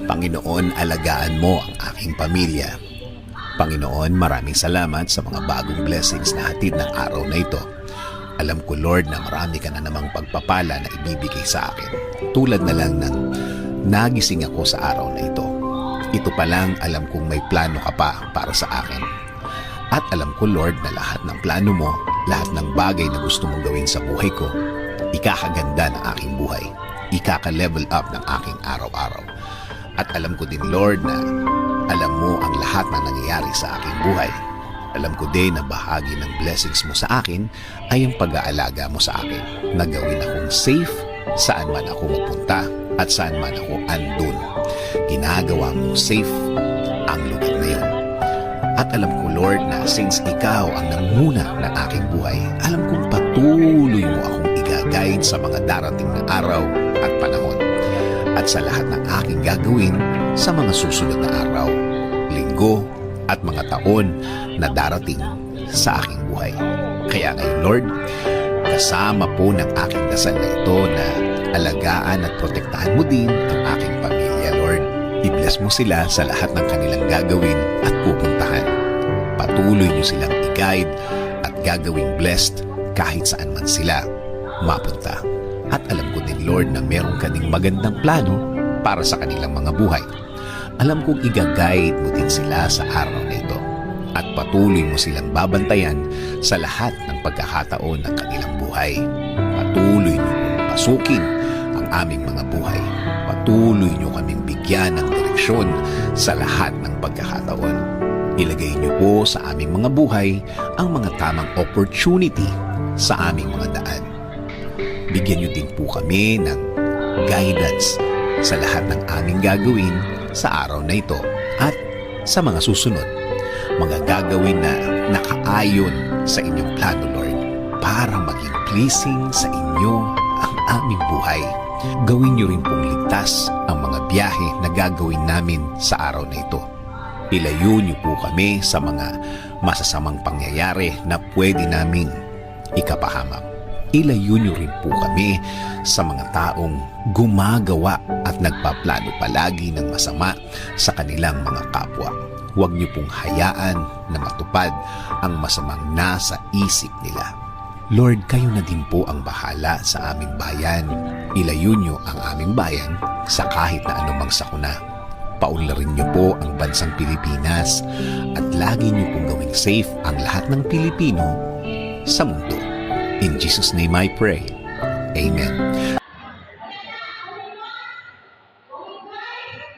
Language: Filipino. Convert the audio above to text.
Panginoon, alagaan mo ang aking pamilya. Panginoon, maraming salamat sa mga bagong blessings na hatid ng araw na ito. Alam ko, Lord, na marami ka na namang pagpapala na ibibigay sa akin. Tulad na lang ng nagising ako sa araw na ito. Ito pa lang, alam kong may plano ka pa para sa akin. At alam ko, Lord, na lahat ng plano mo, lahat ng bagay na gusto mong gawin sa buhay ko, ikakaganda ng aking buhay. Ikaka-level up ng aking araw-araw. At alam ko din, Lord, na alam mo ang lahat na nangyayari sa aking buhay. Alam ko din na bahagi ng blessings mo sa akin ay ang pag-aalaga mo sa akin. Na gawin akong safe saan man ako mapunta at saan man ako andun. Ginagawa mo safe ang lugar na yun. At alam ko, Lord, na since ikaw ang nanguna ng aking buhay, alam kong patuloy mo akong i-guide sa mga darating na araw at panahon. At sa lahat ng aking gagawin sa mga susunod na araw, linggo, at mga taon na darating sa aking buhay. Kaya ngayon, Lord, kasama po ng aking dasal na ito na alagaan at protektahan mo din ang aking pamilya, Lord. I-bless mo sila sa lahat ng kanilang gagawin at pupuntahan. Patuloy niyo silang i-guide at gagawing blessed kahit saan man sila mapunta. At alam ko din, Lord, na meron ka ding magandang plano para sa kanilang mga buhay. Alam kong i-guide mo din sila sa araw na ito at patuloy mo silang babantayan sa lahat ng pagkakataon ng kanilang buhay. Patuloy niyo kong pasukin ang aming mga buhay. Patuloy niyo kaming bigyan ng direksyon sa lahat ng pagkakataon. Ilagay niyo po sa aming mga buhay ang mga tamang opportunity sa aming mga daan. Bigyan niyo din po kami ng guidance sa lahat ng aming gagawin sa araw na ito at sa mga susunod. Mga gagawin na nakaayon sa inyong plano, Lord, para maging pleasing sa inyo ang aming buhay. Gawin niyo rin pong ligtas ang mga biyahe na gagawin namin sa araw na ito. Ilayo niyo po kami sa mga masasamang pangyayari na pwede naming ikapahamak. Ilayo niyo rin po kami sa mga taong gumagawa at nagpaplano palagi ng masama sa kanilang mga kapwa. Huwag niyo pong hayaan na matupad ang masamang nasa isip nila. Lord, kayo na din po ang bahala sa aming bayan. Ilayo niyo ang aming bayan sa kahit na anumang sakuna. Paunlarin niyo po ang bansang Pilipinas at lagi niyo pong gawing safe ang lahat ng Pilipino sa mundo. In Jesus' name I pray. Amen.